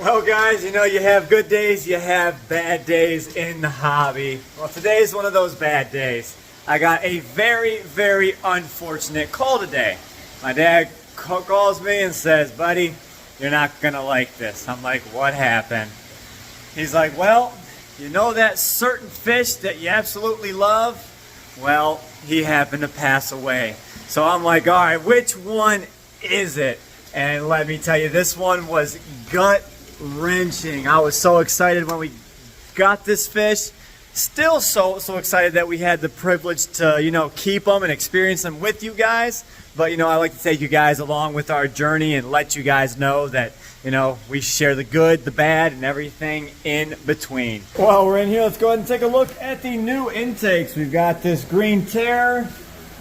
Well guys, you know you have good days, you have bad days in the hobby. Well, today is one of those bad days. I got a very, very unfortunate call today. My dad calls me and says, buddy, you're not gonna like this. I'm like, what happened? He's like, well, you know that certain fish that you absolutely love? Well, he happened to pass away. So I'm like, all right, which one is it? And let me tell you, this one was gut-wrenching. I was so excited when we got this fish. Still so excited that we had the privilege to, you know, keep them and experience them with you guys. But, you know, I like to take you guys along with our journey and let you guys know that, you know, we share the good, the bad, and everything in between. Well, we're in here. Let's go ahead and take a look at the new intakes. We've got this green terror.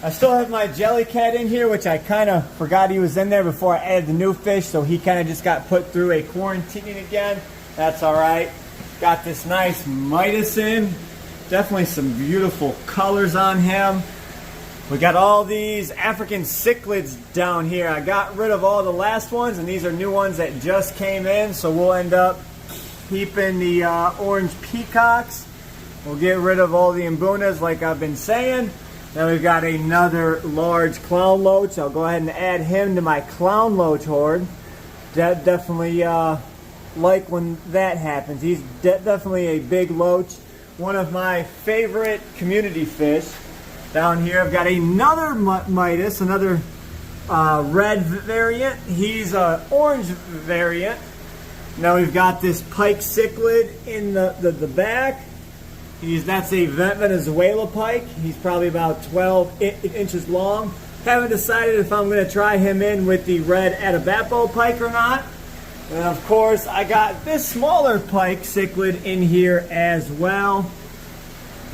I still have my jellycat in here, which I kind of forgot he was in there before I added the new fish, so he kind of just got put through a quarantining again. That's all right. Got this nice Midas in. Definitely some beautiful colors on him. We got all these African cichlids down here. I got rid of all the last ones, and these are new ones that just came in, so we'll end up keeping the orange peacocks. We'll get rid of all the imbunas like I've been saying. Then we've got another large clown loach. I'll go ahead and add him to my clown loach horde. Definitely like when that happens. He's definitely a big loach. One of my favorite community fish. Down here I've got another Midas, another red variant. He's an orange variant. Now we've got this pike cichlid in the back. That's a Venezuela pike. He's probably about 12 inches long. Haven't decided if I'm going to try him in with the red Atabapo pike or not. And of course, I got this smaller pike cichlid in here as well.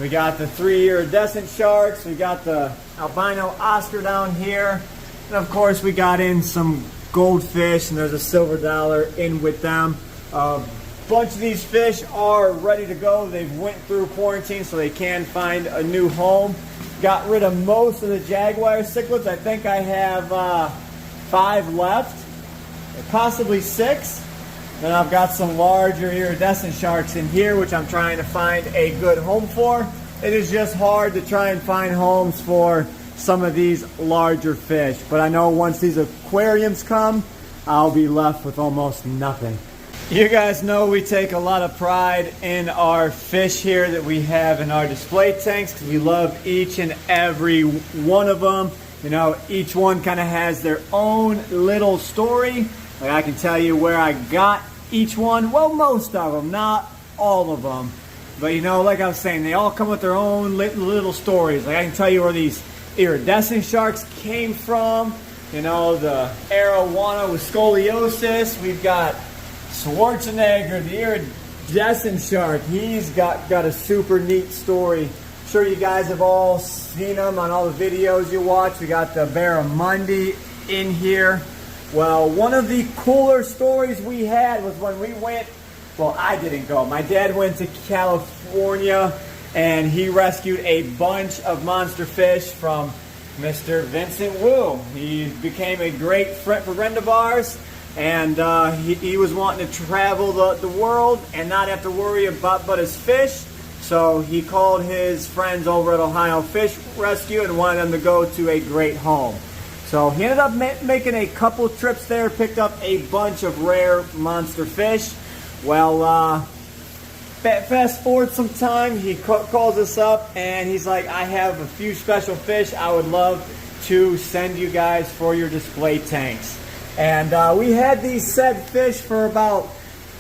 We got the 3 iridescent sharks. We got the albino Oscar down here. And of course, we got in some goldfish, and there's a silver dollar in with them. Bunch of these fish are ready to go. They've went through quarantine, so they can find a new home. Got rid of most of the jaguar cichlids. I think I have 5 left, possibly 6. Then I've got some larger iridescent sharks in here, which I'm trying to find a good home for. It is just hard to try and find homes for some of these larger fish. But I know once these aquariums come, I'll be left with almost nothing. You guys know we take a lot of pride in our fish here that we have in our display tanks, because we love each and every one of them. You know, each one kind of has their own little story. Like I can tell you where I got each one. Well, most of them, not all of them. But you know, like I was saying, they all come with their own little stories. Like I can tell you where these iridescent sharks came from. You know, the arowana with scoliosis. We've got Schwarzenegger, the iridescent shark. He's got a super neat story. I'm sure you guys have all seen him on all the videos you watch. We got the barramundi in here. Well, one of the cooler stories we had was when we went, well, I didn't go. My dad went to California, and he rescued a bunch of monster fish from Mr. Vincent Wu. He became a great friend of ours. And he was wanting to travel the world and not have to worry about but his fish. So he called his friends over at Ohio Fish Rescue and wanted them to go to a great home. So he ended up making a couple trips there, picked up a bunch of rare monster fish. Well, fast forward some time, he calls us up and he's like, I have a few special fish I would love to send you guys for your display tanks. And we had these said fish for about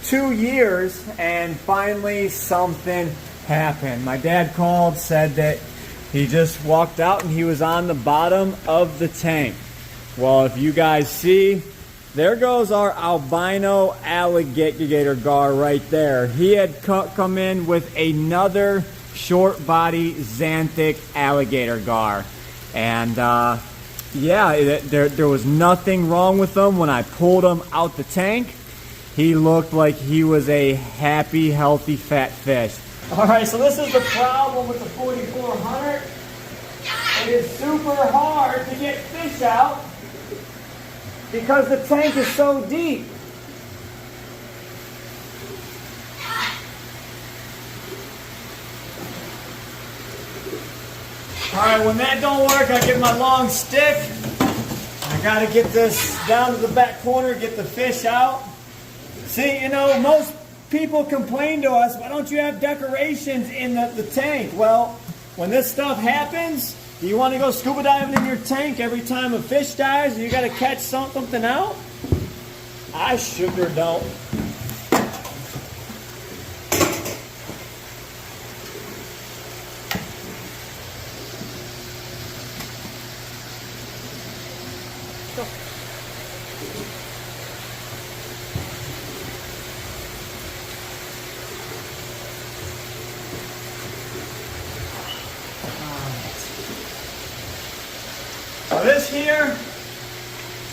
2 years, and finally something happened. My dad called, said that he just walked out and he was on the bottom of the tank. Well, if you guys see, there goes our albino alligator gar right there. He had come in with another short body xanthic alligator gar. And yeah, there was nothing wrong with him. When I pulled him out the tank, he looked like he was a happy, healthy, fat fish. All right, so this is the problem with the 4400. It is super hard to get fish out because the tank is so deep. All right, when that don't work, I get my long stick. I gotta get this down to the back corner, get the fish out. See, you know, most people complain to us, why don't you have decorations in the tank? Well, when this stuff happens, do you want to go scuba diving in your tank every time a fish dies and you gotta catch something out? I sure don't. So this here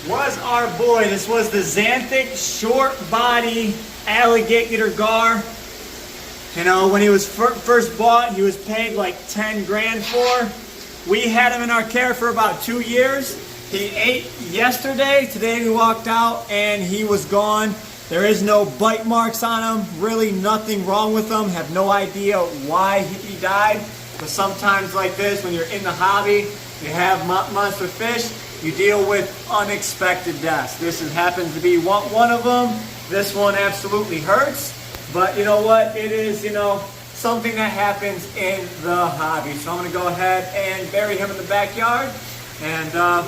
was our boy. This was the xanthic short body alligator gar. You know, when he was first bought, he was paid like 10 grand for. We had him in our care for about 2 years. He ate yesterday. Today we walked out and he was gone. There is no bite marks on him. Really nothing wrong with him. Have no idea why he died. But sometimes like this, when you're in the hobby, you have monster fish, you deal with unexpected deaths. This happens to be one of them. This one absolutely hurts. But you know what? It is, you know, something that happens in the hobby. So I'm going to go ahead and bury him in the backyard. And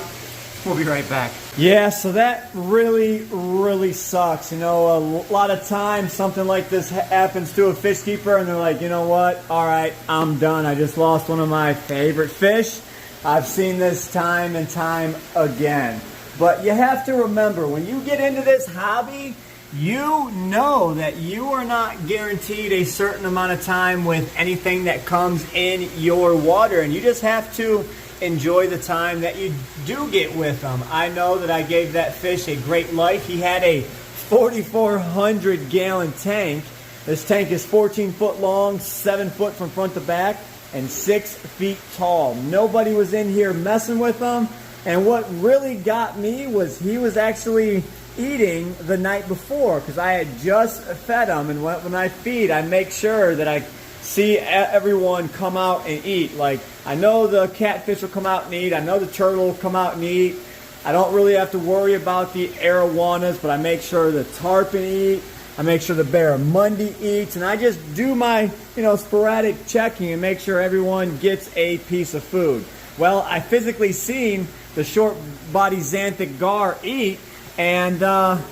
we'll be right back. Yeah, so that really sucks. You know, a lot of times something like this happens to a fish keeper and they're like, you know what? All right, I'm done. I just lost one of my favorite fish. I've seen this time and time again. But you have to remember, when you get into this hobby, you know that you are not guaranteed a certain amount of time with anything that comes in your water. And you just have to enjoy the time that you do get with them. I know that I gave that fish a great life. He had a 4,400 gallon tank. This tank is 14 foot long, 7 foot from front to back, and 6 feet tall. Nobody was in here messing with him. And what really got me was he was actually eating the night before, because I had just fed him. And when I feed, I make sure that I see everyone come out and eat. Like, I know the catfish will come out and eat. I know the turtle will come out and eat. I don't really have to worry about the arowanas, but I make sure the tarpon eat. I make sure the barramundi eats, and I just do my, you know, sporadic checking and make sure everyone gets a piece of food. Well, I physically seen the short body xanthic gar eat, and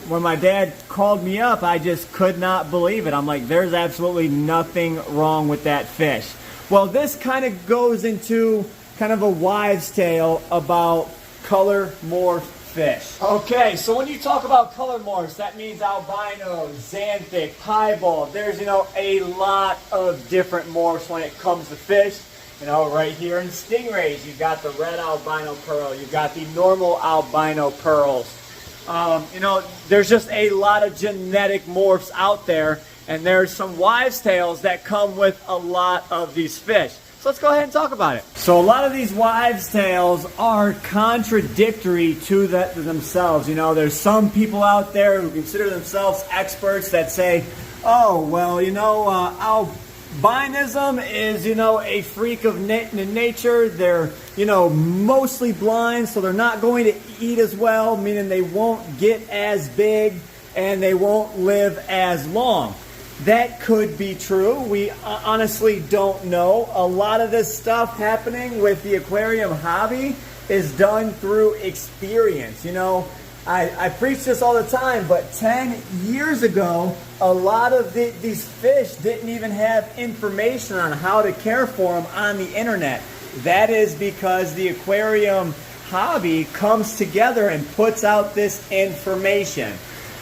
when my dad called me up, I just could not believe it. I'm like, there's absolutely nothing wrong with that fish. Well, this kind of goes into kind of a wives' tale about color morph fish. Okay, so when you talk about color morphs, that means albino, xanthic, piebald. There's, you know, a lot of different morphs when it comes to fish. You know, right here in stingrays, you've got the red albino pearl, you've got the normal albino pearls. You know, there's just a lot of genetic morphs out there, and there's some wives' tales that come with a lot of these fish. So let's go ahead and talk about it. So a lot of these wives' tales are contradictory to themselves. You know, there's some people out there who consider themselves experts that say, oh, well, you know, albinism is, you know, a freak of nature. They're, you know, mostly blind, so they're not going to eat as well, meaning they won't get as big and they won't live as long. That could be true. We honestly don't know. A lot of this stuff happening with the aquarium hobby is done through experience. You know, I preach this all the time, but 10 years ago, a lot of these fish didn't even have information on how to care for them on the internet. That is because the aquarium hobby comes together and puts out this information.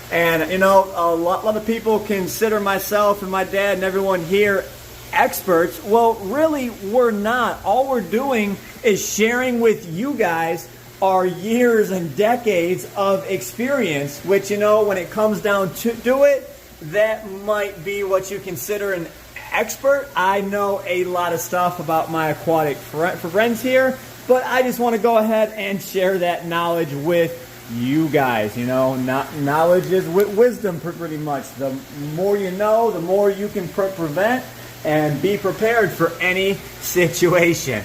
And, you know, a lot of people consider myself and my dad and everyone here experts. Well, really, we're not. All we're doing is sharing with you guys our years and decades of experience, which, you know, when it comes down to it, that might be what you consider an expert. I know a lot of stuff about my aquatic friends here, but I just want to go ahead and share that knowledge with you guys. You know, knowledge is wisdom pretty much. The more you know, the more you can prevent and be prepared for any situation.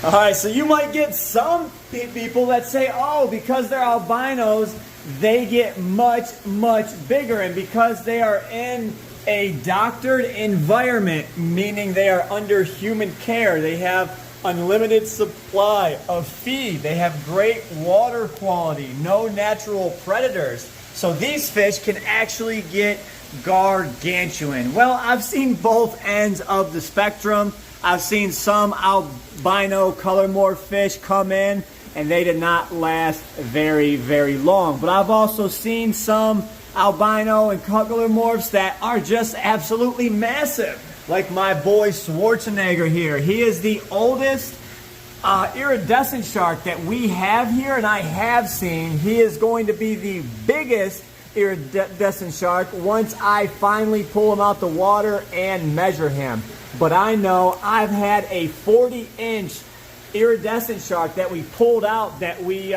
All right, so you might get some people that say, oh, because they're albinos, they get much, much bigger. And because they are in a doctored environment, meaning they are under human care, they have unlimited supply of feed, they have great water quality, no natural predators. So these fish can actually get gargantuan. Well, I've seen both ends of the spectrum. I've seen some albino color morph fish come in and they did not last very, very long. But I've also seen some albino and color morphs that are just absolutely massive. Like my boy Schwarzenegger here. He is the oldest iridescent shark that we have here, and I have seen. He is going to be the biggest iridescent shark once I finally pull him out the water and measure him. But I know I've had a 40-inch iridescent shark that we pulled out, that we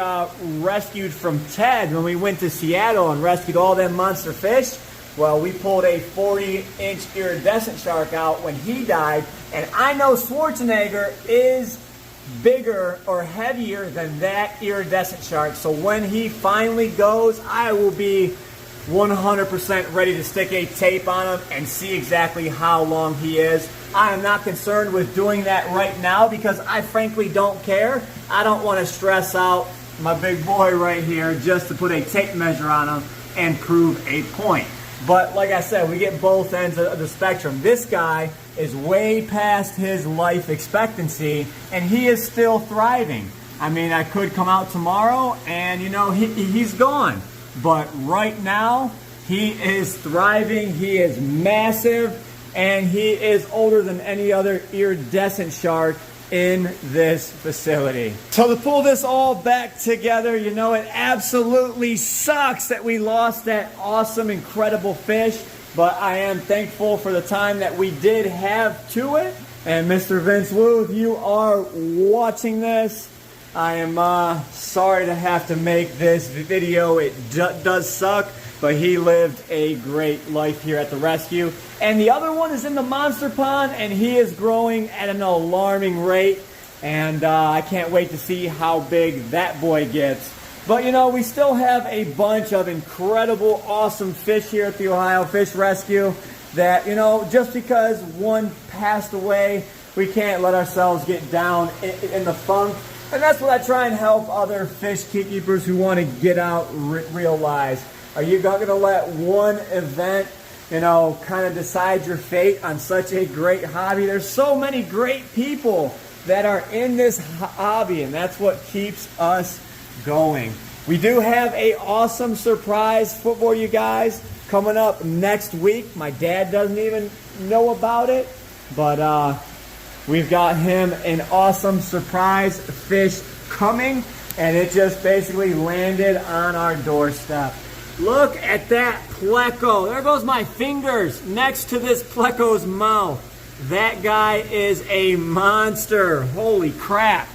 rescued from Ted when we went to Seattle and rescued all them monster fish. Well, we pulled a 40-inch iridescent shark out when he died, and I know Schwarzenegger is bigger or heavier than that iridescent shark. So when he finally goes, I will be 100% ready to stick a tape on him and see exactly how long he is. I am not concerned with doing that right now because I frankly don't care. I don't want to stress out my big boy right here just to put a tape measure on him and prove a point. But like I said, we get both ends of the spectrum. This guy is way past his life expectancy and he is still thriving. I mean, I could come out tomorrow and, you know, he's gone. But right now, he is thriving, he is massive, and he is older than any other iridescent shark in this facility. So to pull this all back together, you know, it absolutely sucks that we lost that awesome, incredible fish, but I am thankful for the time that we did have to it. And Mr. Vince Wu, if you are watching this, I am sorry to have to make this video. It does suck, but he lived a great life here at the rescue. And the other one is in the monster pond, and he is growing at an alarming rate. And I can't wait to see how big that boy gets. But, you know, we still have a bunch of incredible, awesome fish here at the Ohio Fish Rescue that, you know, just because one passed away, we can't let ourselves get down in the funk. And that's what I try and help other fish keepers who want to get out realize. Are you going to let one event, you know, kind of decide your fate on such a great hobby? There's so many great people that are in this hobby, and that's what keeps us going. We do have an awesome surprise for you guys coming up next week. My dad doesn't even know about it, but we've got him an awesome surprise fish coming, and it just basically landed on our doorstep. Look at that pleco. There goes my fingers next to this pleco's mouth. That guy is a monster. Holy crap.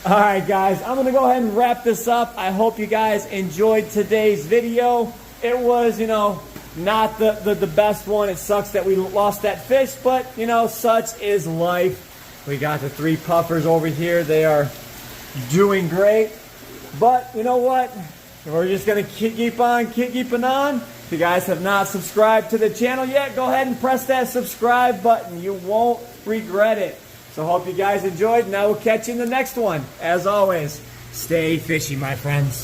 All right, guys, I'm going to go ahead and wrap this up. I hope you guys enjoyed today's video. It was, you know, not the best one. It sucks that we lost that fish, but, you know, such is life. We got the 3 puffers over here. They are doing great. But, you know what? We're just going to keep on keeping on. If you guys have not subscribed to the channel yet, go ahead and press that subscribe button. You won't regret it. So hope you guys enjoyed, and I will catch you in the next one. As always, stay fishy, my friends.